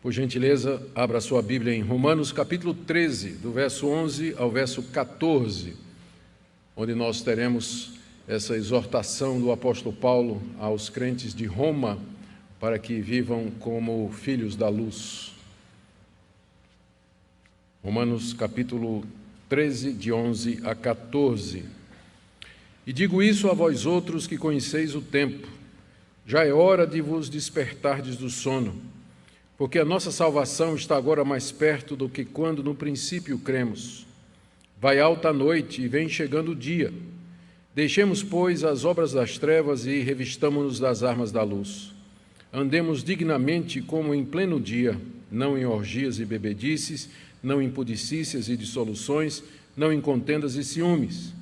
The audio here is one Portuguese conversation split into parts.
Por gentileza, abra sua Bíblia em Romanos capítulo 13, do verso 11 ao verso 14, onde nós teremos essa exortação do apóstolo Paulo aos crentes de Roma para que vivam como filhos da luz. Romanos capítulo 13, de 11 a 14. E digo isso a vós outros que conheceis o tempo. Já é hora de vos despertardes do sono, porque a nossa salvação está agora mais perto do que quando no princípio cremos. Vai alta a noite e vem chegando o dia. Deixemos, pois, as obras das trevas e revistamo-nos das armas da luz. Andemos dignamente como em pleno dia, não em orgias e bebedices, não em pudicícias e dissoluções, não em contendas e ciúmes,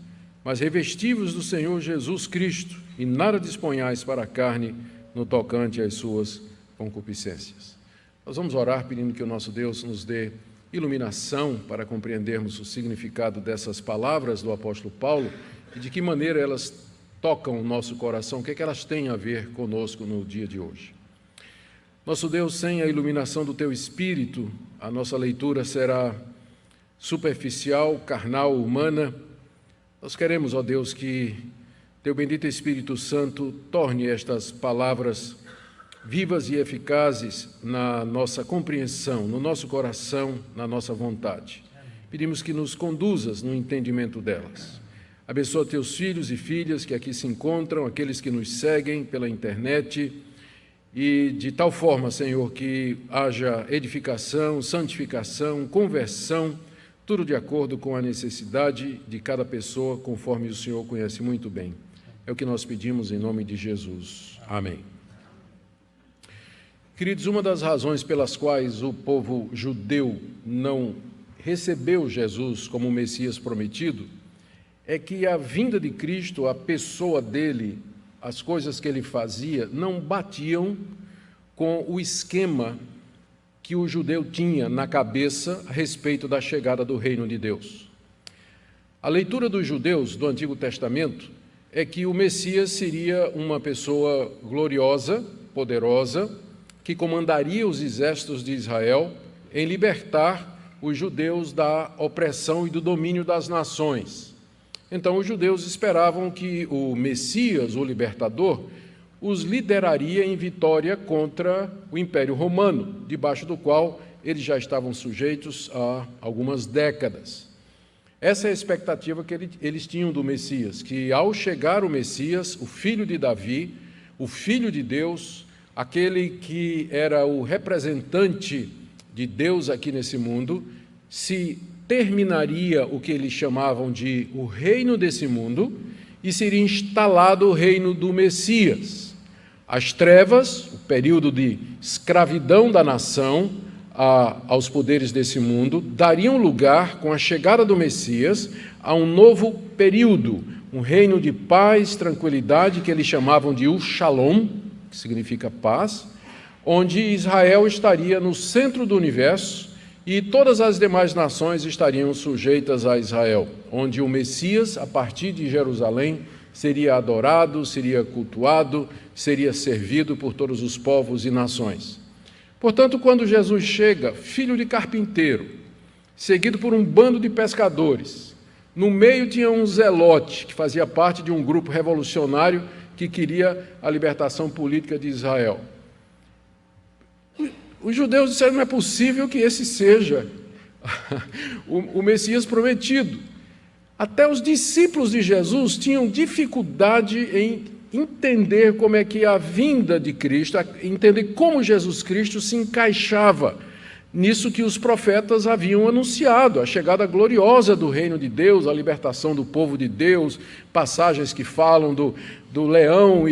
mas revesti-vos do Senhor Jesus Cristo e nada disponhais para a carne no tocante às suas concupiscências. Nós vamos orar pedindo que o nosso Deus nos dê iluminação para compreendermos o significado dessas palavras do apóstolo Paulo e de que maneira elas tocam o nosso coração, o que é que elas têm a ver conosco no dia de hoje. Nosso Deus, sem a iluminação do Teu Espírito, a nossa leitura será superficial, carnal, humana. Nós queremos, ó Deus, que Teu bendito Espírito Santo torne estas palavras vivas e eficazes na nossa compreensão, no nosso coração, na nossa vontade. Pedimos que nos conduzas no entendimento delas. Abençoa Teus filhos e filhas que aqui se encontram, aqueles que nos seguem pela internet, e de tal forma, Senhor, que haja edificação, santificação, conversão, tudo de acordo com a necessidade de cada pessoa, conforme o Senhor conhece muito bem. É o que nós pedimos em nome de Jesus. Amém. Queridos, uma das razões pelas quais o povo judeu não recebeu Jesus como o Messias prometido é que a vinda de Cristo, a pessoa dele, as coisas que ele fazia, não batiam com o esquema que o judeu tinha na cabeça a respeito da chegada do reino de Deus. A leitura dos judeus do Antigo Testamento é que o Messias seria uma pessoa gloriosa, poderosa, que comandaria os exércitos de Israel em libertar os judeus da opressão e do domínio das nações. Então, os judeus esperavam que o Messias, o libertador, os lideraria em vitória contra o Império Romano, debaixo do qual eles já estavam sujeitos há algumas décadas. Essa é a expectativa que eles tinham do Messias, que ao chegar o Messias, o filho de Davi, o filho de Deus, aquele que era o representante de Deus aqui nesse mundo, se terminaria o que eles chamavam de o reino desse mundo e seria instalado o reino do Messias. As trevas, o período de escravidão da nação aos poderes desse mundo, dariam lugar, com a chegada do Messias, a um novo período, um reino de paz, tranquilidade, que eles chamavam de o Shalom, que significa paz, onde Israel estaria no centro do universo e todas as demais nações estariam sujeitas a Israel, onde o Messias, a partir de Jerusalém, seria adorado, seria cultuado, seria servido por todos os povos e nações. Portanto, quando Jesus chega, filho de carpinteiro, seguido por um bando de pescadores, no meio tinha um zelote, que fazia parte de um grupo revolucionário que queria a libertação política de Israel. Os judeus disseram: não é possível que esse seja o Messias prometido. Até os discípulos de Jesus tinham dificuldade em entender como é que a vinda de Cristo, entender como Jesus Cristo se encaixava nisso que os profetas haviam anunciado, a chegada gloriosa do reino de Deus, a libertação do povo de Deus, passagens que falam do leão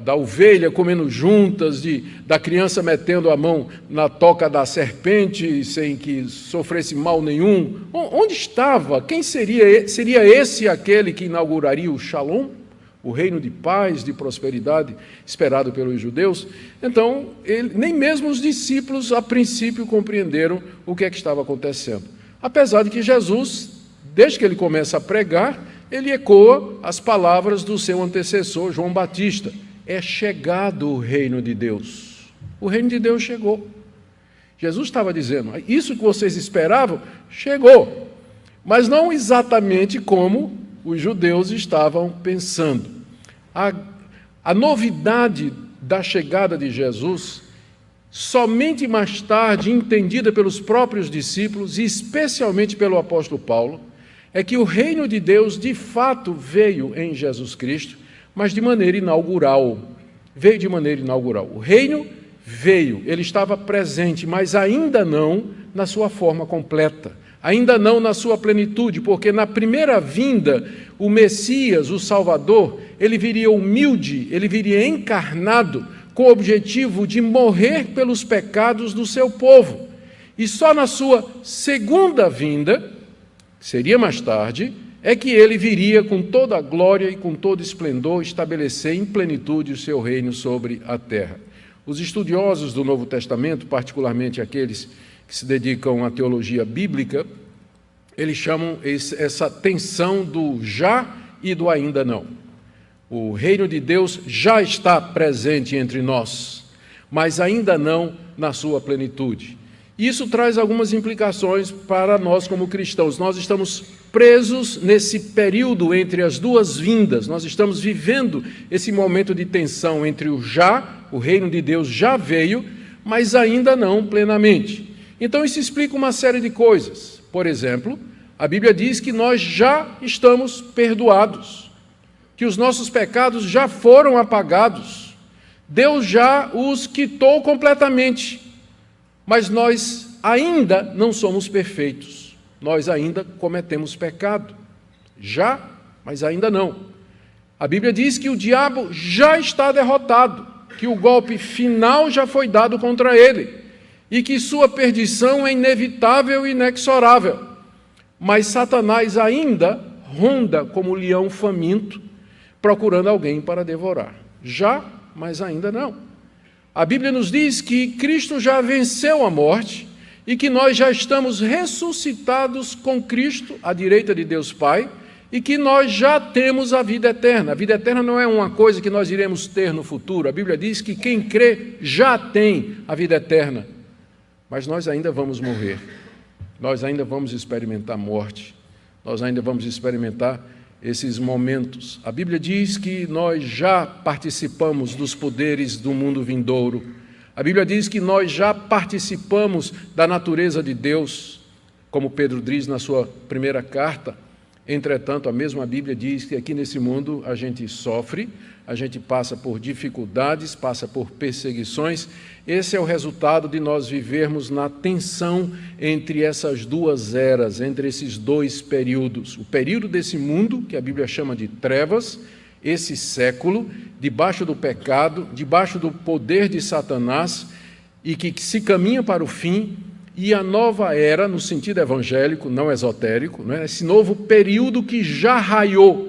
da ovelha comendo juntas, da criança metendo a mão na toca da serpente sem que sofresse mal nenhum. Onde estava? Quem seria? Seria esse aquele que inauguraria o Shalom? O reino de paz, de prosperidade esperado pelos judeus? Então, nem mesmo os discípulos, a princípio, compreenderam o que é que estava acontecendo. Apesar de que Jesus, desde que ele começa a pregar, ele ecoa as palavras do seu antecessor, João Batista: é chegado o reino de Deus. O reino de Deus chegou. Jesus estava dizendo, isso que vocês esperavam, chegou. Mas não exatamente como os judeus estavam pensando. A novidade da chegada de Jesus, somente mais tarde entendida pelos próprios discípulos, e especialmente pelo apóstolo Paulo, é que o reino de Deus de fato veio em Jesus Cristo, mas de maneira inaugural. Veio de maneira inaugural. O reino veio, ele estava presente, mas ainda não na sua forma completa, ainda não na sua plenitude, porque na primeira vinda, o Messias, o Salvador, ele viria humilde, ele viria encarnado, com o objetivo de morrer pelos pecados do seu povo. E só na sua segunda vinda, que seria mais tarde, é que ele viria com toda a glória e com todo esplendor estabelecer em plenitude o seu reino sobre a terra. Os estudiosos do Novo Testamento, particularmente aqueles que se dedicam à teologia bíblica, eles chamam essa tensão do já e do ainda não. O reino de Deus já está presente entre nós, mas ainda não na sua plenitude. Isso traz algumas implicações para nós como cristãos. Nós estamos presos nesse período entre as duas vindas. Nós estamos vivendo esse momento de tensão entre o já, o reino de Deus já veio, mas ainda não plenamente. Então isso explica uma série de coisas. Por exemplo, a Bíblia diz que nós já estamos perdoados, que os nossos pecados já foram apagados. Deus já os quitou completamente. Mas nós ainda não somos perfeitos. Nós ainda cometemos pecado. Já, mas ainda não. A Bíblia diz que o diabo já está derrotado, que o golpe final já foi dado contra ele e que sua perdição é inevitável e inexorável. Mas Satanás ainda ronda como leão faminto, procurando alguém para devorar. Já, mas ainda não. A Bíblia nos diz que Cristo já venceu a morte e que nós já estamos ressuscitados com Cristo à direita de Deus Pai e que nós já temos a vida eterna. A vida eterna não é uma coisa que nós iremos ter no futuro. A Bíblia diz que quem crê já tem a vida eterna. Mas nós ainda vamos morrer. Nós ainda vamos experimentar morte. Nós ainda vamos experimentar esses momentos. A Bíblia diz que nós já participamos dos poderes do mundo vindouro. A Bíblia diz que nós já participamos da natureza de Deus, como Pedro diz na sua primeira carta. Entretanto, a mesma Bíblia diz que aqui nesse mundo a gente sofre, a gente passa por dificuldades, passa por perseguições. Esse é o resultado de nós vivermos na tensão entre essas duas eras, entre esses dois períodos. O período desse mundo, que a Bíblia chama de trevas, esse século, debaixo do pecado, debaixo do poder de Satanás, e que se caminha para o fim, e a nova era, no sentido evangélico, não esotérico, né? Esse novo período que já raiou.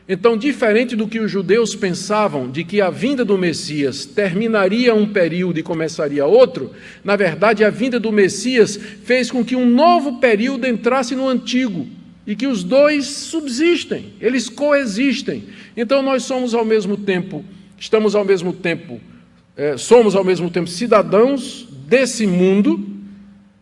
Então, diferente do que os judeus pensavam, de que a vinda do Messias terminaria um período e começaria outro, na verdade, a vinda do Messias fez com que um novo período entrasse no antigo, e que os dois subsistem, eles coexistem. Então, nós somos ao mesmo tempo cidadãos desse mundo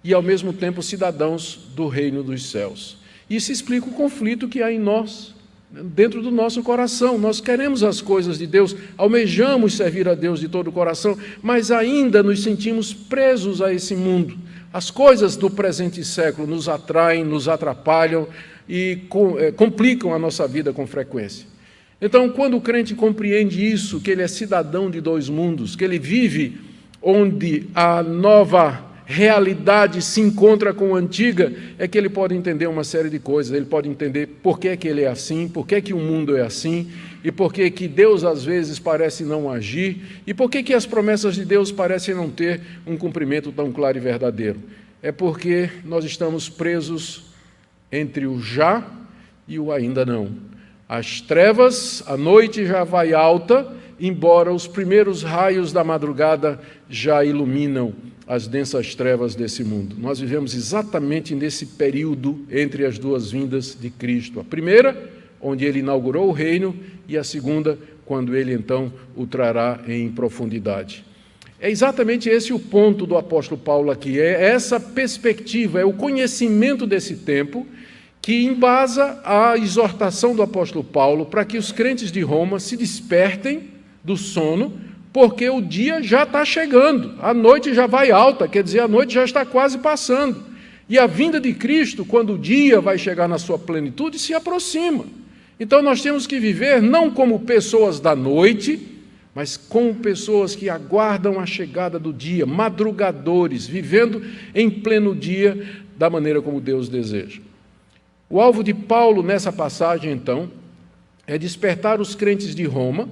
e, ao mesmo tempo, cidadãos do reino dos céus. Isso explica o conflito que há em nós, dentro do nosso coração. Nós queremos as coisas de Deus, almejamos servir a Deus de todo o coração, mas ainda nos sentimos presos a esse mundo. As coisas do presente século nos atraem, nos atrapalham e complicam a nossa vida com frequência. Então, quando o crente compreende isso, que ele é cidadão de dois mundos, que ele vive onde a nova realidade se encontra com a antiga, é que ele pode entender uma série de coisas. Ele pode entender por que ele é assim, por que o mundo é assim, e por que Deus às vezes parece não agir, e por que as promessas de Deus parecem não ter um cumprimento tão claro e verdadeiro. É porque nós estamos presos entre o já e o ainda não. As trevas, a noite já vai alta, embora os primeiros raios da madrugada já iluminam as densas trevas desse mundo. Nós vivemos exatamente nesse período entre as duas vindas de Cristo. A primeira, onde ele inaugurou o reino, e a segunda, quando ele então o trará em profundidade. É exatamente esse o ponto do apóstolo Paulo aqui, é essa perspectiva, é o conhecimento desse tempo que embasa a exortação do apóstolo Paulo para que os crentes de Roma se despertem do sono, porque o dia já está chegando, a noite já vai alta, quer dizer, a noite já está quase passando. E a vinda de Cristo, quando o dia vai chegar na sua plenitude, se aproxima. Então nós temos que viver não como pessoas da noite, mas como pessoas que aguardam a chegada do dia, madrugadores, vivendo em pleno dia da maneira como Deus deseja. O alvo de Paulo nessa passagem, então, é despertar os crentes de Roma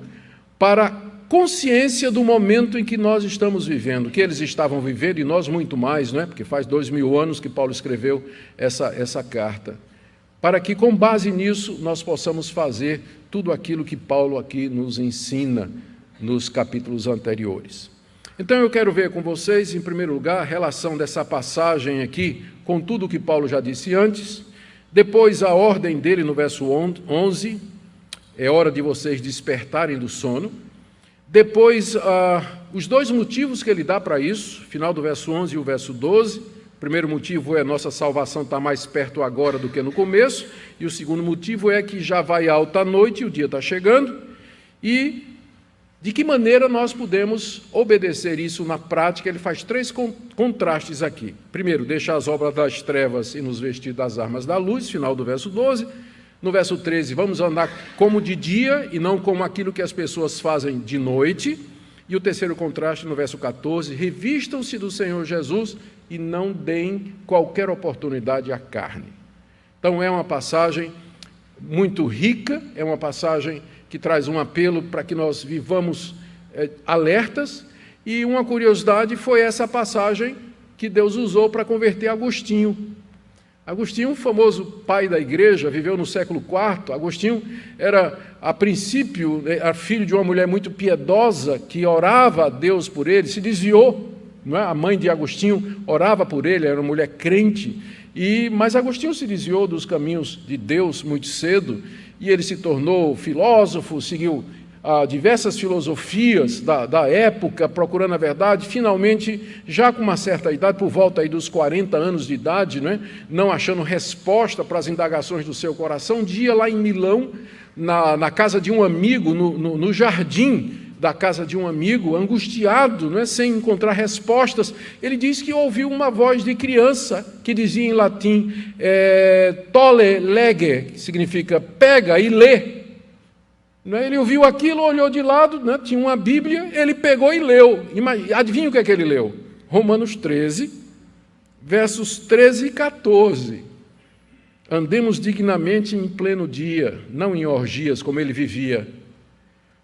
para a consciência do momento em que nós estamos vivendo, que eles estavam vivendo e nós muito mais, não é? Porque faz 2000 anos que Paulo escreveu essa carta, para que com base nisso nós possamos fazer tudo aquilo que Paulo aqui nos ensina nos capítulos anteriores. Então eu quero ver com vocês, em primeiro lugar, a relação dessa passagem aqui com tudo o que Paulo já disse antes, depois a ordem dele no verso 11, é hora de vocês despertarem do sono, depois os dois motivos que ele dá para isso, final do verso 11 e o verso 12, o primeiro motivo é nossa salvação está mais perto agora do que no começo, e o segundo motivo é que já vai alta a noite e o dia está chegando, e de que maneira nós podemos obedecer isso na prática? Ele faz três contrastes aqui. Primeiro, deixar as obras das trevas e nos vestir das armas da luz, final do verso 12. No verso 13, vamos andar como de dia e não como aquilo que as pessoas fazem de noite. E o terceiro contraste no verso 14, revistam-se do Senhor Jesus e não deem qualquer oportunidade à carne. Então é uma passagem muito rica, é uma passagem que traz um apelo para que nós vivamos alertas, e uma curiosidade foi essa passagem que Deus usou para converter Agostinho. Agostinho, famoso pai da igreja, viveu no século IV. Agostinho era, a princípio, era filho de uma mulher muito piedosa, que orava a Deus por ele, se desviou, não é? A mãe de Agostinho orava por ele, era uma mulher crente, mas Agostinho se desviou dos caminhos de Deus muito cedo, e ele se tornou filósofo, seguiu diversas filosofias da época, procurando a verdade. Finalmente, já com uma certa idade, por volta aí dos 40 anos de idade, não achando resposta para as indagações do seu coração, um dia lá em Milão, na casa de um amigo, no jardim da casa de um amigo, angustiado, sem encontrar respostas, ele diz que ouviu uma voz de criança que dizia em latim, tolle lege, que significa pega e lê. Ele ouviu aquilo, olhou de lado, tinha uma Bíblia, ele pegou e leu. Adivinha o que é que ele leu? Romanos 13, versos 13 e 14. Andemos dignamente em pleno dia, não em orgias como ele vivia,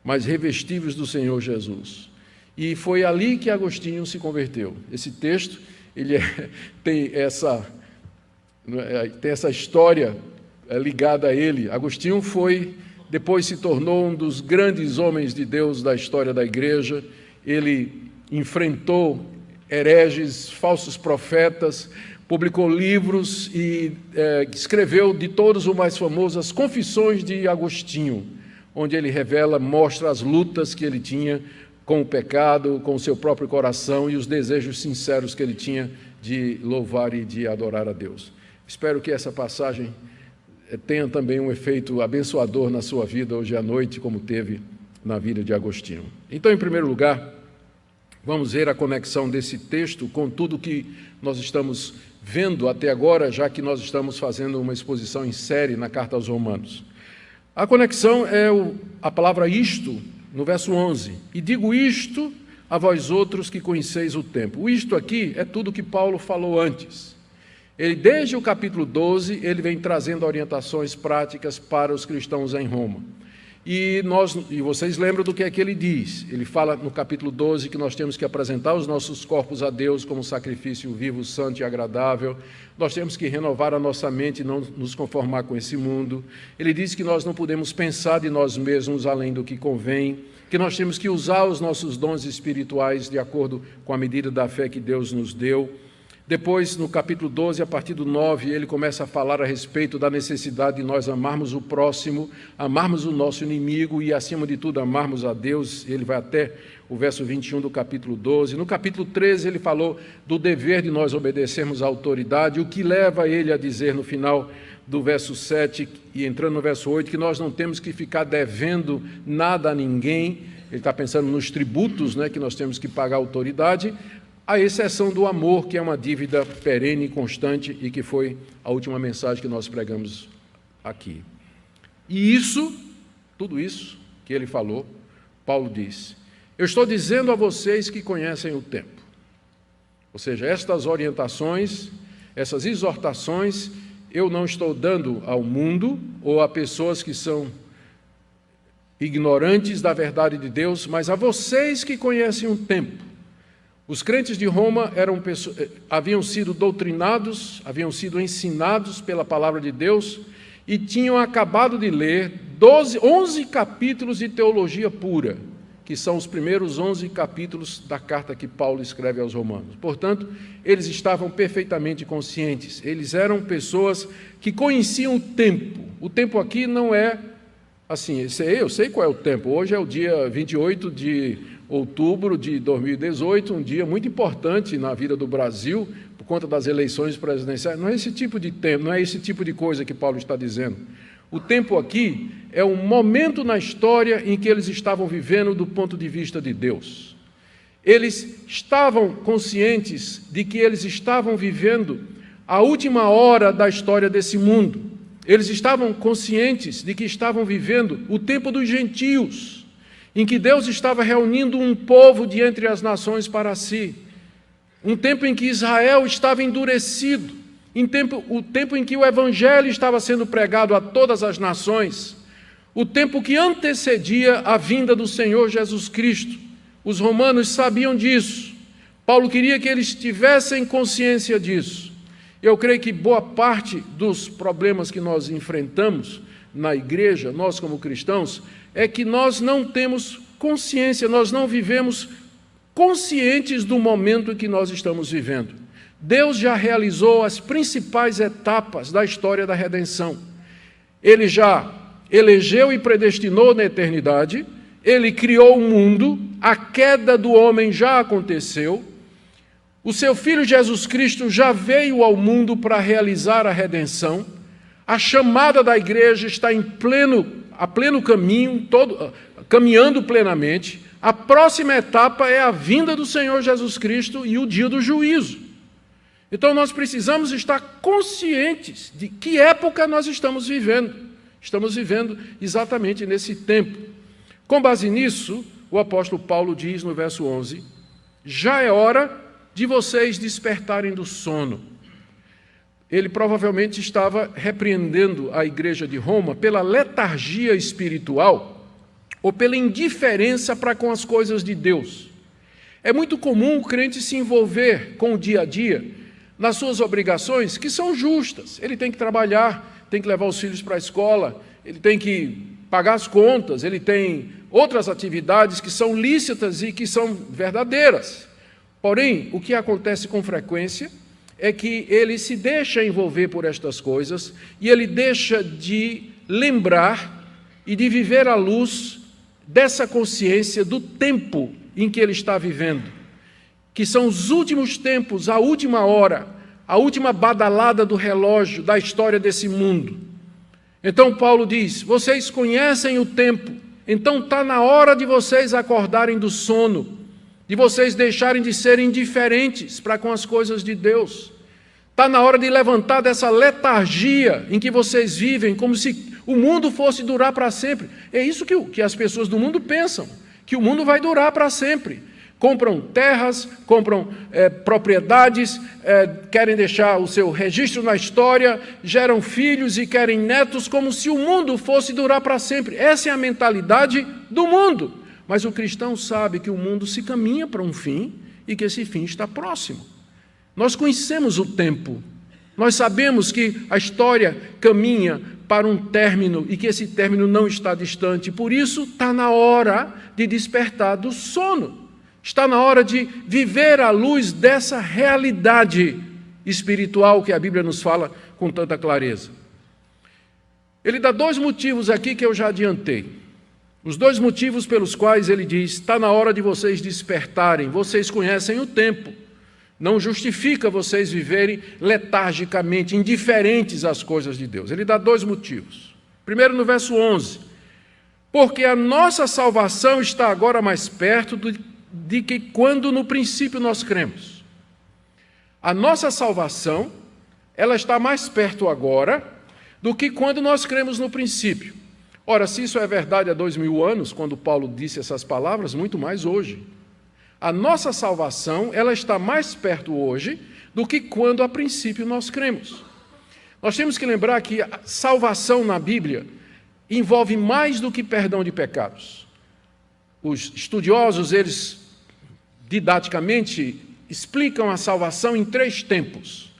mas revestivos do Senhor Jesus. E foi ali que Agostinho se converteu. Esse texto tem essa história ligada a ele. Agostinho depois se tornou um dos grandes homens de Deus da história da igreja. Ele enfrentou hereges, falsos profetas, publicou livros e escreveu de todos o mais famoso, as Confissões de Agostinho, onde ele mostra as lutas que ele tinha com o pecado, com o seu próprio coração e os desejos sinceros que ele tinha de louvar e de adorar a Deus. Espero que essa passagem tenha também um efeito abençoador na sua vida hoje à noite, como teve na vida de Agostinho. Então, em primeiro lugar, vamos ver a conexão desse texto com tudo que nós estamos vendo até agora, já que nós estamos fazendo uma exposição em série na Carta aos Romanos. A conexão é a palavra isto, no verso 11. E digo isto a vós outros que conheceis o tempo. O isto aqui é tudo que Paulo falou antes. Desde o capítulo 12, ele vem trazendo orientações práticas para os cristãos em Roma. E vocês lembram do que é que ele diz? Ele fala no capítulo 12 que nós temos que apresentar os nossos corpos a Deus como sacrifício vivo, santo e agradável. Nós temos que renovar a nossa mente e não nos conformar com esse mundo. Ele diz que nós não podemos pensar de nós mesmos além do que convém, que nós temos que usar os nossos dons espirituais de acordo com a medida da fé que Deus nos deu. Depois, no capítulo 12, a partir do 9, ele começa a falar a respeito da necessidade de nós amarmos o próximo, amarmos o nosso inimigo e, acima de tudo, amarmos a Deus. Ele vai até o verso 21 do capítulo 12. No capítulo 13, ele falou do dever de nós obedecermos à autoridade, o que leva ele a dizer no final do verso 7 e entrando no verso 8, que nós não temos que ficar devendo nada a ninguém. Ele está pensando nos tributos, que nós temos que pagar à autoridade, à exceção do amor, que é uma dívida perene e constante, e que foi a última mensagem que nós pregamos aqui. E isso, tudo isso que ele falou, Paulo diz: eu estou dizendo a vocês que conhecem o tempo. Ou seja, estas orientações, essas exortações, eu não estou dando ao mundo ou a pessoas que são ignorantes da verdade de Deus, mas a vocês que conhecem o tempo. Os crentes de Roma haviam sido doutrinados, haviam sido ensinados pela palavra de Deus e tinham acabado de ler 11 capítulos de teologia pura, que são os primeiros 11 capítulos da carta que Paulo escreve aos Romanos. Portanto, eles estavam perfeitamente conscientes. Eles eram pessoas que conheciam o tempo. O tempo aqui não é assim, eu sei qual é o tempo. Hoje é o dia 28 de outubro de 2018, um dia muito importante na vida do Brasil, por conta das eleições presidenciais. Não é esse tipo de tempo, não é esse tipo de coisa que Paulo está dizendo. O tempo aqui é um momento na história em que eles estavam vivendo do ponto de vista de Deus. Eles estavam conscientes de que eles estavam vivendo a última hora da história desse mundo. Eles estavam conscientes de que estavam vivendo o tempo dos gentios, em que Deus estava reunindo um povo de entre as nações para si. Um tempo em que Israel estava endurecido, o tempo em que o Evangelho estava sendo pregado a todas as nações, o tempo que antecedia a vinda do Senhor Jesus Cristo. Os romanos sabiam disso. Paulo queria que eles tivessem consciência disso. Eu creio que boa parte dos problemas que nós enfrentamos na igreja, nós como cristãos, é que nós não temos consciência, nós não vivemos conscientes do momento em que nós estamos vivendo. Deus já realizou as principais etapas da história da redenção. Ele já elegeu e predestinou na eternidade, ele criou o mundo, a queda do homem já aconteceu, o seu Filho Jesus Cristo já veio ao mundo para realizar a redenção, a chamada da igreja está a pleno caminho, caminhando plenamente. A próxima etapa é a vinda do Senhor Jesus Cristo e o dia do juízo. Então nós precisamos estar conscientes de que época nós estamos vivendo. Estamos vivendo exatamente nesse tempo. Com base nisso, o apóstolo Paulo diz no verso 11, já é hora de vocês despertarem do sono. Ele provavelmente estava repreendendo a igreja de Roma pela letargia espiritual ou pela indiferença para com as coisas de Deus. É muito comum o crente se envolver com o dia a dia nas suas obrigações, que são justas. Ele tem que trabalhar, tem que levar os filhos para a escola, ele tem que pagar as contas, ele tem outras atividades que são lícitas e que são verdadeiras. Porém, o que acontece com frequência é que ele se deixa envolver por estas coisas e ele deixa de lembrar e de viver à luz dessa consciência do tempo em que ele está vivendo, que são os últimos tempos, a última hora, a última badalada do relógio da história desse mundo. Então Paulo diz, vocês conhecem o tempo, então está na hora de vocês acordarem do sono, de vocês deixarem de serem indiferentes para com as coisas de Deus. Está na hora de levantar dessa letargia em que vocês vivem, como se o mundo fosse durar para sempre. É isso que as pessoas do mundo pensam, que o mundo vai durar para sempre. Compram terras, compram propriedades, querem deixar o seu registro na história, geram filhos e querem netos, como se o mundo fosse durar para sempre. Essa é a mentalidade do mundo. Mas o cristão sabe que o mundo se caminha para um fim e que esse fim está próximo. Nós conhecemos o tempo, nós sabemos que a história caminha para um término e que esse término não está distante. Por isso, está na hora de despertar do sono. Está na hora de viver à luz dessa realidade espiritual que a Bíblia nos fala com tanta clareza. Ele dá dois motivos aqui que eu já adiantei. Os dois motivos pelos quais ele diz: está na hora de vocês despertarem, vocês conhecem o tempo. Não justifica vocês viverem letargicamente, indiferentes às coisas de Deus. Ele dá dois motivos. Primeiro, no verso 11. Porque a nossa salvação está agora mais perto de que quando no princípio nós cremos. A nossa salvação, ela está mais perto agora do que quando nós cremos no princípio. Ora, se isso é verdade há 2000 anos, quando Paulo disse essas palavras, muito mais hoje. A nossa salvação, ela está mais perto hoje do que quando a princípio nós cremos. Nós temos que lembrar que a salvação na Bíblia envolve mais do que perdão de pecados. Os estudiosos, eles didaticamente explicam a salvação em 3 tempos.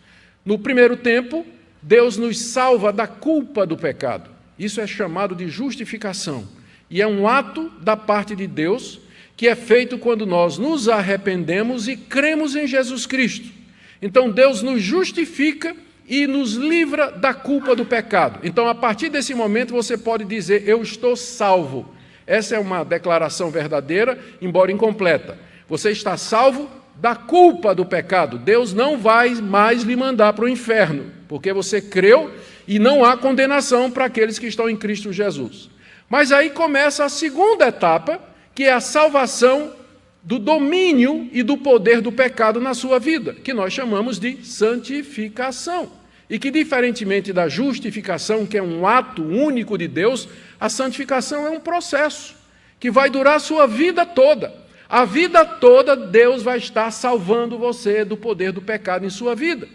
No primeiro tempo, Deus nos salva da culpa do pecado. Isso é chamado de justificação. E é um ato da parte de Deus que é feito quando nós nos arrependemos e cremos em Jesus Cristo. Então, Deus nos justifica e nos livra da culpa do pecado. Então, a partir desse momento, você pode dizer: eu estou salvo. Essa é uma declaração verdadeira, embora incompleta. Você está salvo da culpa do pecado. Deus não vai mais lhe mandar para o inferno, porque você creu e não há condenação para aqueles que estão em Cristo Jesus. Mas aí começa a segunda etapa, que é a salvação do domínio e do poder do pecado na sua vida, que nós chamamos de santificação. E que, diferentemente da justificação, que é um ato único de Deus, a santificação é um processo que vai durar a sua vida toda. A vida toda Deus vai estar salvando você do poder do pecado em sua vida.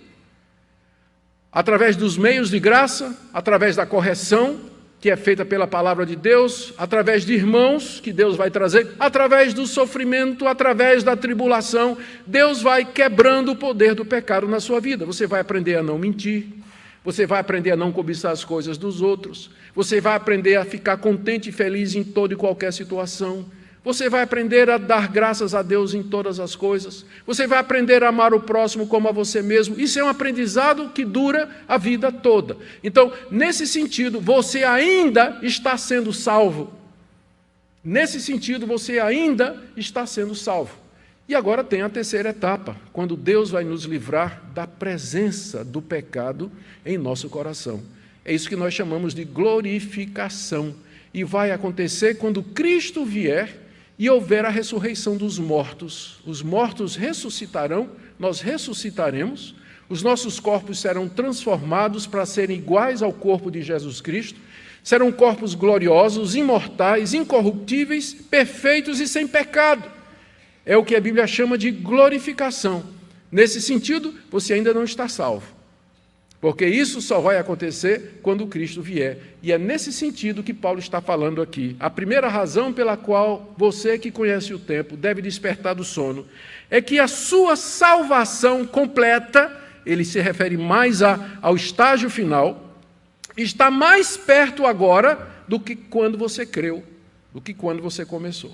Através dos meios de graça, através da correção, que é feita pela palavra de Deus, através de irmãos que Deus vai trazer, através do sofrimento, através da tribulação, Deus vai quebrando o poder do pecado na sua vida. Você vai aprender a não mentir, você vai aprender a não cobiçar as coisas dos outros, você vai aprender a ficar contente e feliz em toda e qualquer situação, você vai aprender a dar graças a Deus em todas as coisas, você vai aprender a amar o próximo como a você mesmo. Isso é um aprendizado que dura a vida toda. Então, nesse sentido, você ainda está sendo salvo. Nesse sentido, você ainda está sendo salvo. E agora tem a terceira etapa, quando Deus vai nos livrar da presença do pecado em nosso coração. É isso que nós chamamos de glorificação. E vai acontecer quando Cristo vier e houver a ressurreição dos mortos. Os mortos ressuscitarão, nós ressuscitaremos, os nossos corpos serão transformados para serem iguais ao corpo de Jesus Cristo, serão corpos gloriosos, imortais, incorruptíveis, perfeitos e sem pecado. É o que a Bíblia chama de glorificação. Nesse sentido, você ainda não está salvo, porque isso só vai acontecer quando Cristo vier. E é nesse sentido que Paulo está falando aqui. A primeira razão pela qual você que conhece o tempo deve despertar do sono é que a sua salvação completa, ele se refere mais ao estágio final, está mais perto agora do que quando você creu, do que quando você começou.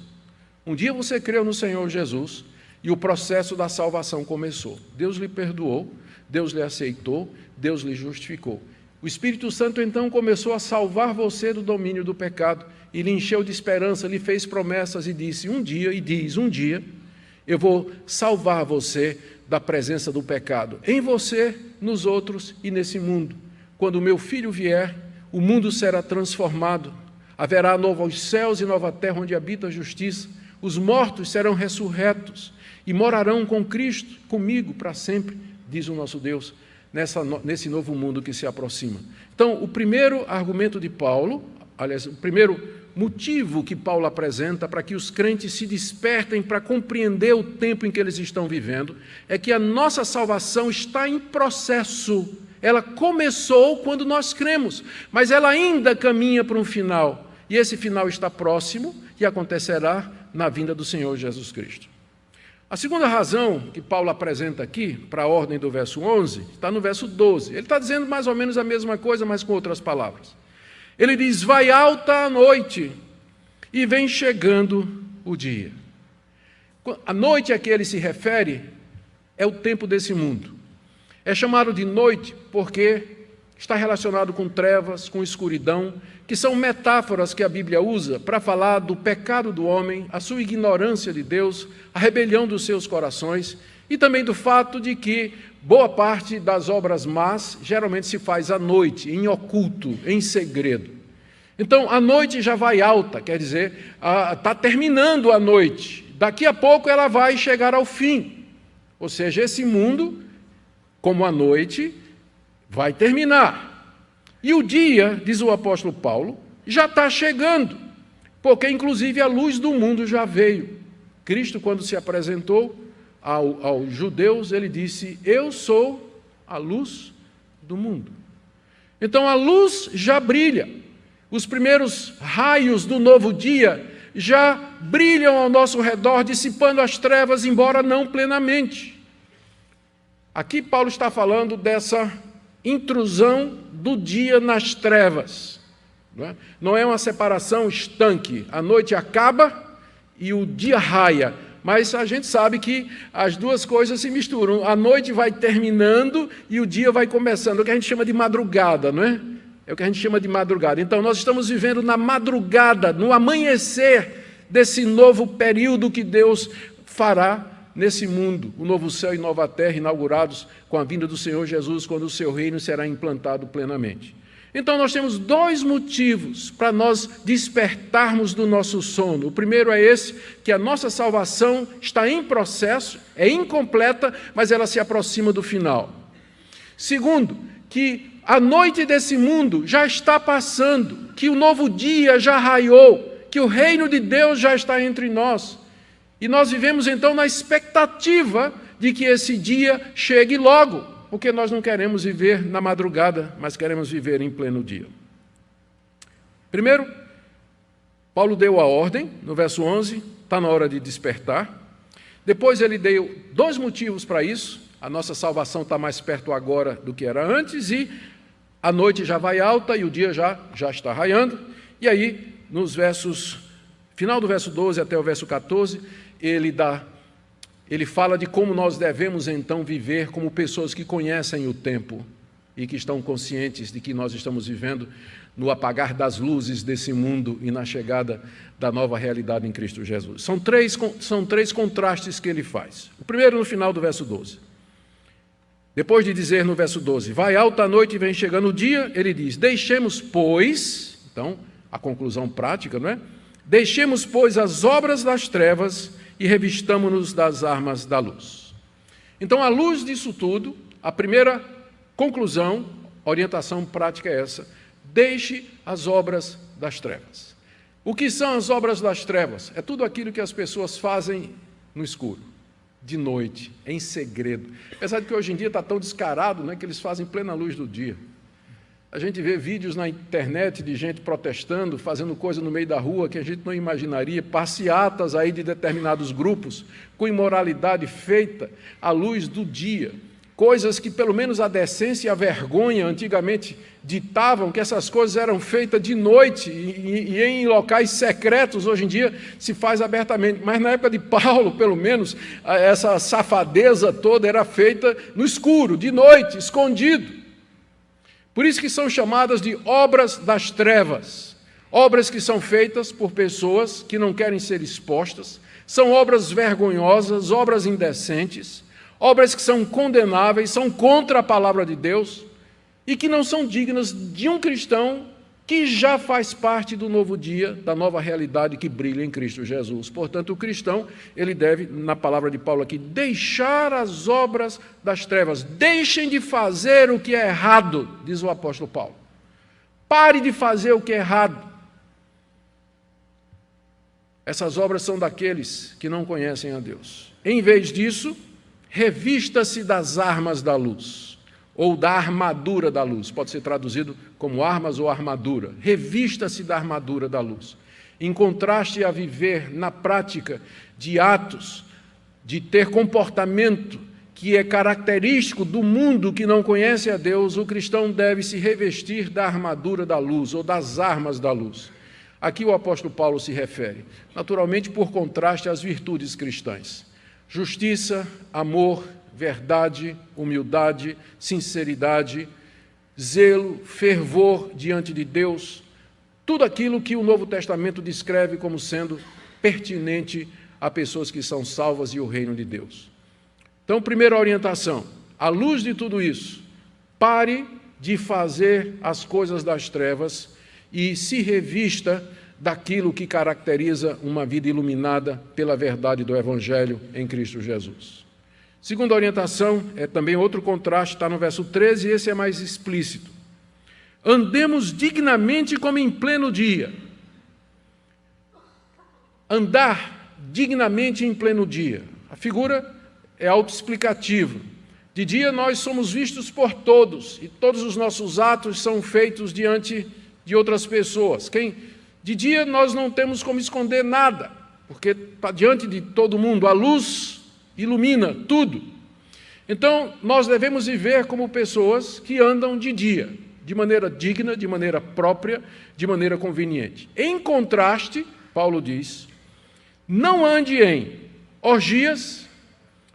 Um dia você creu no Senhor Jesus e o processo da salvação começou. Deus lhe perdoou, Deus lhe aceitou, Deus lhe justificou. O Espírito Santo então começou a salvar você do domínio do pecado e lhe encheu de esperança, lhe fez promessas e disse: um dia eu vou salvar você da presença do pecado, em você, nos outros e nesse mundo. Quando o meu Filho vier, o mundo será transformado, haverá novos céus e nova terra onde habita a justiça, os mortos serão ressurretos e morarão com Cristo, comigo para sempre, diz o nosso Deus, nesse novo mundo que se aproxima. Então, o primeiro argumento de Paulo, aliás, o primeiro motivo que Paulo apresenta para que os crentes se despertem para compreender o tempo em que eles estão vivendo, é que a nossa salvação está em processo. Ela começou quando nós cremos, mas ela ainda caminha para um final. E esse final está próximo e acontecerá na vinda do Senhor Jesus Cristo. A segunda razão que Paulo apresenta aqui, para a ordem do verso 11, está no verso 12. Ele está dizendo mais ou menos a mesma coisa, mas com outras palavras. Ele diz: vai alta a noite e vem chegando o dia. A noite a que ele se refere é o tempo desse mundo. É chamado de noite porque está relacionado com trevas, com escuridão, que são metáforas que a Bíblia usa para falar do pecado do homem, a sua ignorância de Deus, a rebelião dos seus corações, e também do fato de que boa parte das obras más geralmente se faz à noite, em oculto, em segredo. Então, a noite já vai alta, quer dizer, está terminando a noite. Daqui a pouco ela vai chegar ao fim. Ou seja, esse mundo, como a noite, vai terminar. E o dia, diz o apóstolo Paulo, já está chegando, porque inclusive a luz do mundo já veio. Cristo, quando se apresentou aos judeus, ele disse: eu sou a luz do mundo. Então a luz já brilha. Os primeiros raios do novo dia já brilham ao nosso redor, dissipando as trevas, embora não plenamente. Aqui Paulo está falando dessa intrusão do dia nas trevas. Não é uma separação estanque. A noite acaba e o dia raia. Mas a gente sabe que as duas coisas se misturam. A noite vai terminando e o dia vai começando. É o que a gente chama de madrugada, não é? É o que a gente chama de madrugada. Então, nós estamos vivendo na madrugada, no amanhecer desse novo período que Deus fará nesse mundo, o novo céu e nova terra inaugurados com a vinda do Senhor Jesus, quando o seu reino será implantado plenamente. Então, nós temos dois motivos para nós despertarmos do nosso sono. O primeiro é esse, que a nossa salvação está em processo, é incompleta, mas ela se aproxima do final. Segundo, que a noite desse mundo já está passando, que o novo dia já raiou, que o reino de Deus já está entre nós. E nós vivemos então na expectativa de que esse dia chegue logo, porque nós não queremos viver na madrugada, mas queremos viver em pleno dia. Primeiro, Paulo deu a ordem, no verso 11, está na hora de despertar. Depois ele deu dois motivos para isso. A nossa salvação está mais perto agora do que era antes, e a noite já vai alta e o dia já está raiando. E aí, final do verso 12 até o verso 14, ele fala de como nós devemos então viver como pessoas que conhecem o tempo e que estão conscientes de que nós estamos vivendo no apagar das luzes desse mundo e na chegada da nova realidade em Cristo Jesus. São três contrastes que ele faz. O primeiro no final do verso 12. Depois de dizer no verso 12, vai alta a noite e vem chegando o dia, ele diz, deixemos, pois, então, a conclusão prática, não é? Deixemos, pois, as obras das trevas e revistamo-nos das armas da luz. Então, à luz disso tudo, a primeira conclusão, orientação prática é essa: deixe as obras das trevas. O que são as obras das trevas? É tudo aquilo que as pessoas fazem no escuro, de noite, em segredo. Apesar de que hoje em dia está tão descarado, né, que eles fazem em plena luz do dia. A gente vê vídeos na internet de gente protestando, fazendo coisa no meio da rua que a gente não imaginaria, passeatas aí de determinados grupos, com imoralidade feita à luz do dia. Coisas que pelo menos a decência e a vergonha antigamente ditavam que essas coisas eram feitas de noite e em locais secretos. Hoje em dia se faz abertamente, mas na época de Paulo, pelo menos, essa safadeza toda era feita no escuro, de noite, escondido. Por isso que são chamadas de obras das trevas, obras que são feitas por pessoas que não querem ser expostas, são obras vergonhosas, obras indecentes, obras que são condenáveis, são contra a palavra de Deus e que não são dignas de um cristão que já faz parte do novo dia, da nova realidade que brilha em Cristo Jesus. Portanto, o cristão, ele deve, na palavra de Paulo aqui, deixar as obras das trevas. Deixem de fazer o que é errado, diz o apóstolo Paulo. Pare de fazer o que é errado. Essas obras são daqueles que não conhecem a Deus. Em vez disso, revista-se das armas da luz, ou da armadura da luz, pode ser traduzido como armas ou armadura. Revista-se da armadura da luz. Em contraste a viver na prática de atos, de ter comportamento que é característico do mundo que não conhece a Deus, o cristão deve se revestir da armadura da luz, ou das armas da luz. Aqui o apóstolo Paulo se refere, naturalmente por contraste às virtudes cristãs: justiça, amor, verdade, humildade, sinceridade, zelo, fervor diante de Deus, tudo aquilo que o Novo Testamento descreve como sendo pertinente a pessoas que são salvas e o reino de Deus. Então, primeira orientação, à luz de tudo isso, pare de fazer as coisas das trevas e se revista daquilo que caracteriza uma vida iluminada pela verdade do Evangelho em Cristo Jesus. Segunda orientação, é também outro contraste, está no verso 13, e esse é mais explícito. Andemos dignamente como em pleno dia. Andar dignamente em pleno dia. A figura é autoexplicativa. De dia nós somos vistos por todos, e todos os nossos atos são feitos diante de outras pessoas. De dia nós não temos como esconder nada, porque está diante de todo mundo, a luz ilumina tudo. Então, nós devemos viver como pessoas que andam de dia, de maneira digna, de maneira própria, de maneira conveniente. Em contraste, Paulo diz, não ande em orgias,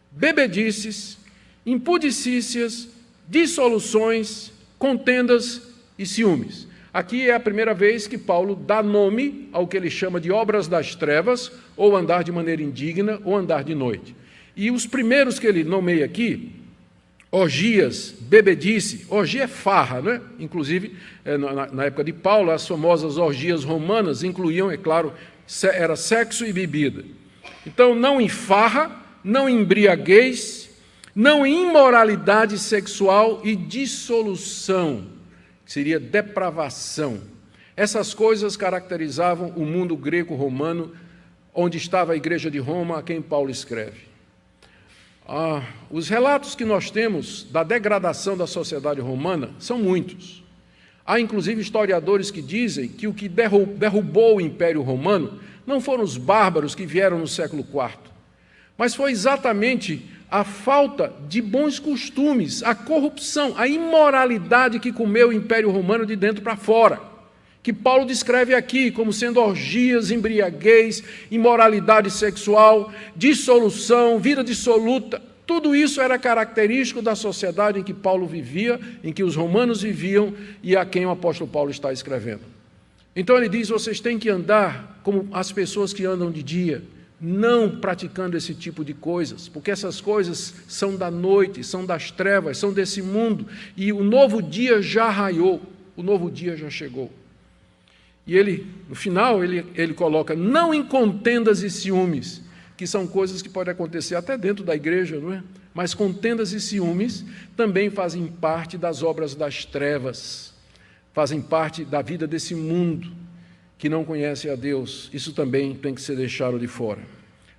bebedices, impudicícias, dissoluções, contendas e ciúmes. Aqui é a primeira vez que Paulo dá nome ao que ele chama de obras das trevas, ou andar de maneira indigna, ou andar de noite. E os primeiros que ele nomeia aqui, orgias, bebedice, orgia é farra, né? Inclusive, na época de Paulo, as famosas orgias romanas incluíam, é claro, era sexo e bebida. Então, não em farra, não em embriaguez, não em imoralidade sexual e dissolução, que seria depravação. Essas coisas caracterizavam o mundo greco-romano, onde estava a igreja de Roma, a quem Paulo escreve. Os relatos que nós temos da degradação da sociedade romana são muitos. Há, inclusive, historiadores que dizem que o que derrubou o Império Romano não foram os bárbaros que vieram no século IV, mas foi exatamente a falta de bons costumes, a corrupção, a imoralidade que comeu o Império Romano de dentro para fora, que Paulo descreve aqui como sendo orgias, embriaguez, imoralidade sexual, dissolução, vida dissoluta. Tudo isso era característico da sociedade em que Paulo vivia, em que os romanos viviam e a quem o apóstolo Paulo está escrevendo. Então ele diz, vocês têm que andar como as pessoas que andam de dia, não praticando esse tipo de coisas, porque essas coisas são da noite, são das trevas, são desse mundo, e o novo dia já raiou, o novo dia já chegou. E ele, no final, ele coloca, não em contendas e ciúmes, que são coisas que podem acontecer até dentro da igreja, não é? Mas contendas e ciúmes também fazem parte das obras das trevas, fazem parte da vida desse mundo que não conhece a Deus. Isso também tem que ser deixado de fora.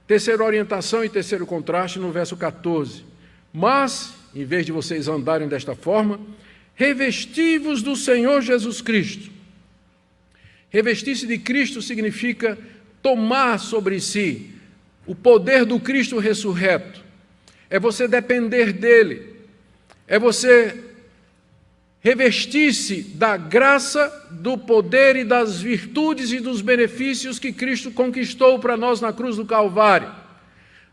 Terceira orientação e terceiro contraste no verso 14. Mas, em vez de vocês andarem desta forma, revesti-vos do Senhor Jesus Cristo. Revestir-se de Cristo significa tomar sobre si o poder do Cristo ressurreto. É você depender dele. É você revestir-se da graça, do poder e das virtudes e dos benefícios que Cristo conquistou para nós na cruz do Calvário.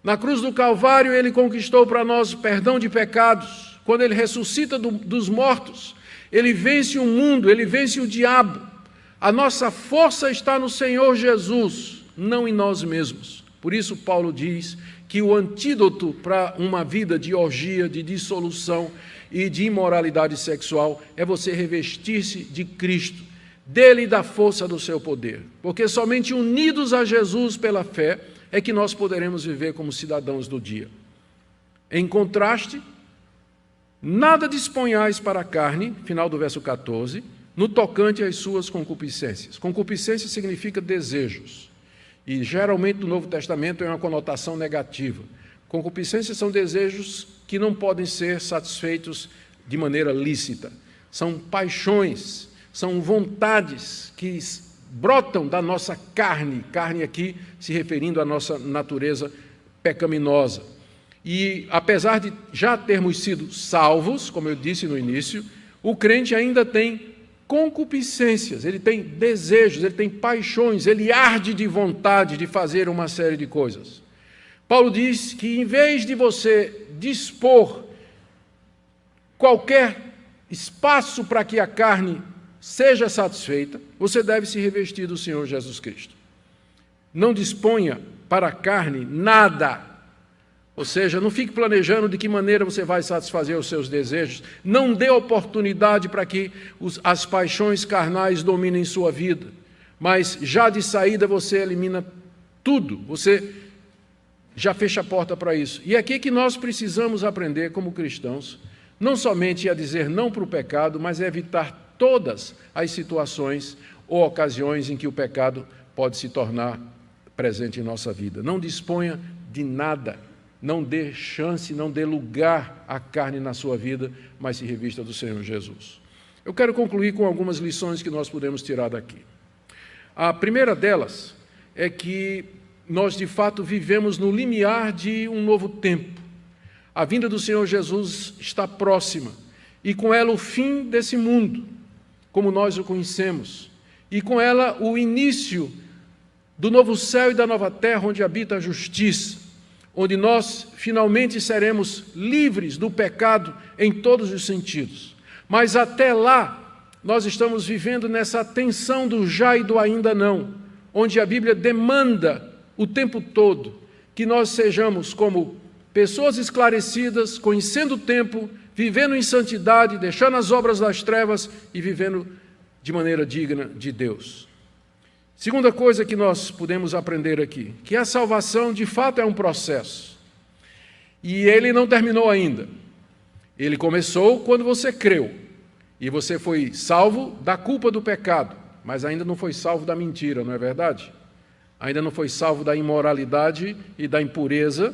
Na cruz do Calvário, ele conquistou para nós o perdão de pecados. Quando ele ressuscita dos mortos, ele vence o mundo, ele vence o diabo. A nossa força está no Senhor Jesus, não em nós mesmos. Por isso, Paulo diz que o antídoto para uma vida de orgia, de dissolução e de imoralidade sexual é você revestir-se de Cristo, dele e da força do seu poder. Porque somente unidos a Jesus pela fé é que nós poderemos viver como cidadãos do dia. Em contraste, nada disponhais para a carne, final do verso 14, no tocante às suas concupiscências. Concupiscência significa desejos. E geralmente no Novo Testamento é uma conotação negativa. Concupiscências são desejos que não podem ser satisfeitos de maneira lícita. São paixões, são vontades que brotam da nossa carne, carne aqui se referindo à nossa natureza pecaminosa. E apesar de já termos sido salvos, como eu disse no início, o crente ainda tem concupiscências, ele tem desejos, ele tem paixões, ele arde de vontade de fazer uma série de coisas. Paulo diz que em vez de você dispor qualquer espaço para que a carne seja satisfeita, você deve se revestir do Senhor Jesus Cristo. Não disponha para a carne nada. Ou seja, não fique planejando de que maneira você vai satisfazer os seus desejos. Não dê oportunidade para que as paixões carnais dominem sua vida. Mas já de saída você elimina tudo. Você já fecha a porta para isso. E é aqui que nós precisamos aprender como cristãos, não somente a dizer não para o pecado, mas a evitar todas as situações ou ocasiões em que o pecado pode se tornar presente em nossa vida. Não disponha de nada, não dê chance, não dê lugar à carne na sua vida, mas se revista do Senhor Jesus. Eu quero concluir com algumas lições que nós podemos tirar daqui. A primeira delas é que nós, de fato, vivemos no limiar de um novo tempo. A vinda do Senhor Jesus está próxima, e com ela o fim desse mundo, como nós o conhecemos, e com ela o início do novo céu e da nova terra, onde habita a justiça, onde nós finalmente seremos livres do pecado em todos os sentidos. Mas até lá, nós estamos vivendo nessa tensão do já e do ainda não, onde a Bíblia demanda o tempo todo que nós sejamos como pessoas esclarecidas, conhecendo o tempo, vivendo em santidade, deixando as obras das trevas e vivendo de maneira digna de Deus. Segunda coisa que nós podemos aprender aqui, que a salvação de fato é um processo. E ele não terminou ainda. Ele começou quando você creu. E você foi salvo da culpa do pecado, mas ainda não foi salvo da mentira, não é verdade? Ainda não foi salvo da imoralidade e da impureza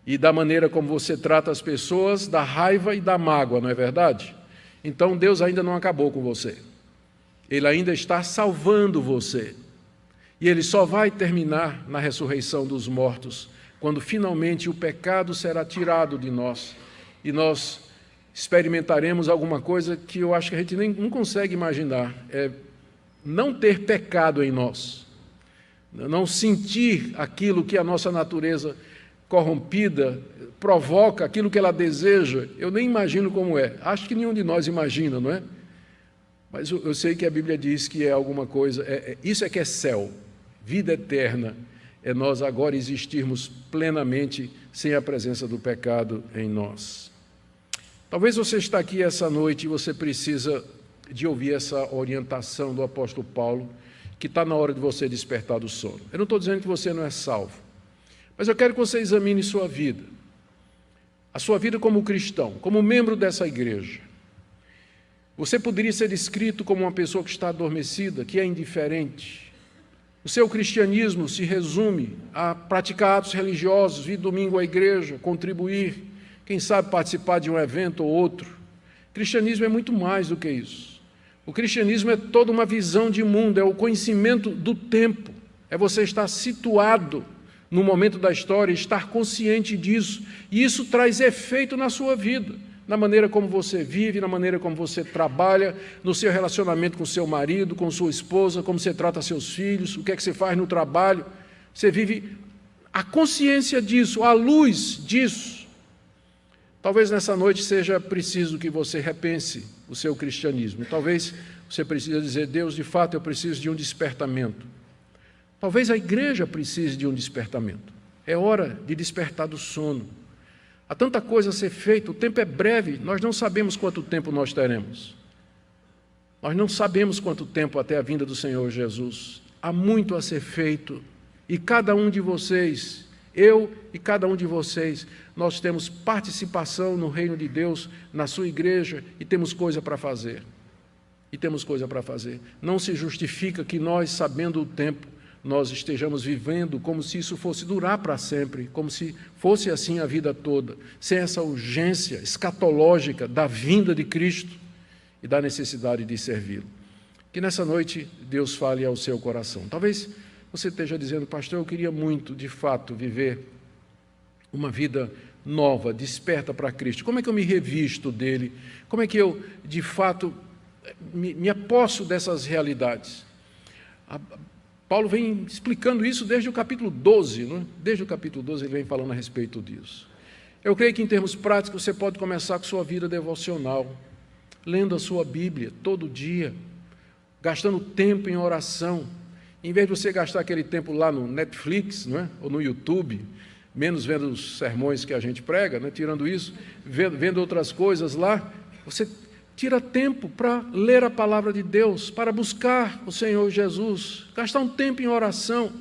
e da maneira como você trata as pessoas, da raiva e da mágoa, não é verdade? Então Deus ainda não acabou com você. Ele ainda está salvando você. E Ele só vai terminar na ressurreição dos mortos, quando finalmente o pecado será tirado de nós e nós experimentaremos alguma coisa que eu acho que a gente nem não consegue imaginar. É não ter pecado em nós, não sentir aquilo que a nossa natureza corrompida provoca, aquilo que ela deseja. Eu nem imagino como é. Acho que nenhum de nós imagina, não é? Mas eu sei que a Bíblia diz que é alguma coisa, isso é que é céu, vida eterna, é nós agora existirmos plenamente sem a presença do pecado em nós. Talvez você está aqui essa noite e você precisa de ouvir essa orientação do apóstolo Paulo, que está na hora de você despertar do sono. Eu não estou dizendo que você não é salvo, mas eu quero que você examine sua vida, a sua vida como cristão, como membro dessa igreja. Você poderia ser descrito como uma pessoa que está adormecida, que é indiferente. O seu cristianismo se resume a praticar atos religiosos, vir domingo à igreja, contribuir, quem sabe participar de um evento ou outro. O cristianismo é muito mais do que isso. O cristianismo é toda uma visão de mundo, é o conhecimento do tempo, é você estar situado no momento da história, estar consciente disso, e isso traz efeito na sua vida, na maneira como você vive, na maneira como você trabalha, no seu relacionamento com seu marido, com sua esposa, como você trata seus filhos, o que é que você faz no trabalho. Você vive a consciência disso, a luz disso. Talvez nessa noite seja preciso que você repense o seu cristianismo. Talvez você precise dizer, Deus, de fato, eu preciso de um despertamento. Talvez a igreja precise de um despertamento. É hora de despertar do sono. Há tanta coisa a ser feita, o tempo é breve, nós não sabemos quanto tempo nós teremos. Nós não sabemos quanto tempo até a vinda do Senhor Jesus. Há muito a ser feito, e cada um de vocês, eu e cada um de vocês, nós temos participação no reino de Deus, na sua igreja, e temos coisa para fazer. E temos coisa para fazer. Não se justifica que nós, sabendo o tempo, nós estejamos vivendo como se isso fosse durar para sempre, como se fosse assim a vida toda, sem essa urgência escatológica da vinda de Cristo e da necessidade de servi-lo. Que nessa noite Deus fale ao seu coração. Talvez você esteja dizendo, pastor, eu queria muito, de fato, viver uma vida nova, desperta para Cristo. Como é que eu me revisto dele? Como é que eu, de fato, me aposso dessas realidades? Paulo vem explicando isso desde o capítulo 12, não é? Desde o capítulo 12 ele vem falando a respeito disso. Eu creio que, em termos práticos, você pode começar com sua vida devocional, lendo a sua Bíblia todo dia, gastando tempo em oração. Em vez de você gastar aquele tempo lá no Netflix, não é? Ou no YouTube, menos vendo os sermões que a gente prega, né? Tirando isso, vendo outras coisas lá, você tira tempo para ler a palavra de Deus, para buscar o Senhor Jesus, gastar um tempo em oração.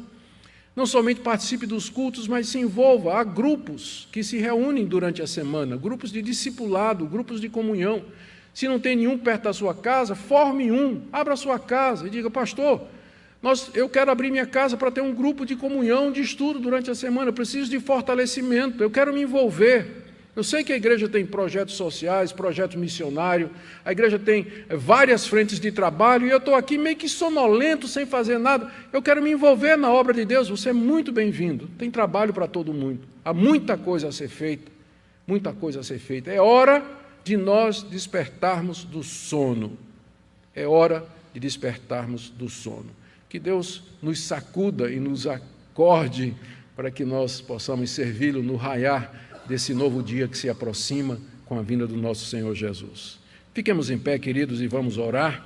Não somente participe dos cultos, mas se envolva. Há grupos que se reúnem durante a semana, grupos de discipulado, grupos de comunhão. Se não tem nenhum perto da sua casa, forme um, abra a sua casa e diga: pastor, eu quero abrir minha casa para ter um grupo de comunhão, de estudo durante a semana, eu preciso de fortalecimento, eu quero me envolver. Eu sei que a igreja tem projetos sociais, projeto missionário, a igreja tem várias frentes de trabalho, e eu estou aqui meio que sonolento, sem fazer nada. Eu quero me envolver na obra de Deus. Você é muito bem-vindo. Tem trabalho para todo mundo. Há muita coisa a ser feita, muita coisa a ser feita. É hora de nós despertarmos do sono. É hora de despertarmos do sono. Que Deus nos sacuda e nos acorde para que nós possamos servi-lo no raiar desse novo dia que se aproxima com a vinda do nosso Senhor Jesus. Fiquemos em pé, queridos, e vamos orar.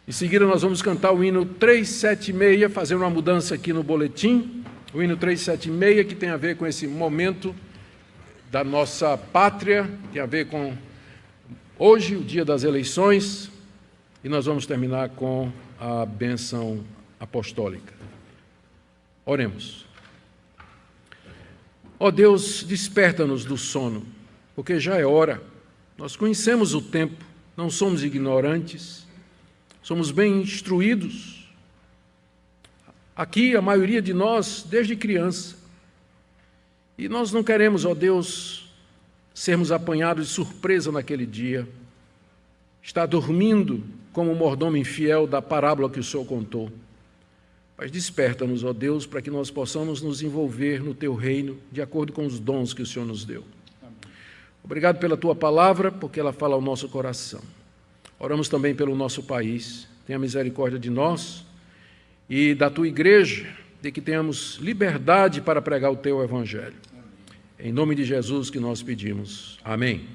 Em seguida, nós vamos cantar o hino 376, fazer uma mudança aqui no boletim. O hino 376, que tem a ver com esse momento da nossa pátria, tem a ver com hoje, o dia das eleições, e nós vamos terminar com a bênção apostólica. Oremos. Ó Deus, desperta-nos do sono, porque já é hora. Nós conhecemos o tempo, não somos ignorantes, somos bem instruídos. Aqui, a maioria de nós, desde criança. E nós não queremos, ó Deus, sermos apanhados de surpresa naquele dia. Estar dormindo como o mordomo infiel da parábola que o Senhor contou. Mas desperta-nos, ó Deus, para que nós possamos nos envolver no Teu reino, de acordo com os dons que o Senhor nos deu. Amém. Obrigado pela Tua palavra, porque ela fala ao nosso coração. Oramos também pelo nosso país. Tenha misericórdia de nós e da Tua igreja, de que tenhamos liberdade para pregar o Teu evangelho. Amém. Em nome de Jesus que nós pedimos. Amém.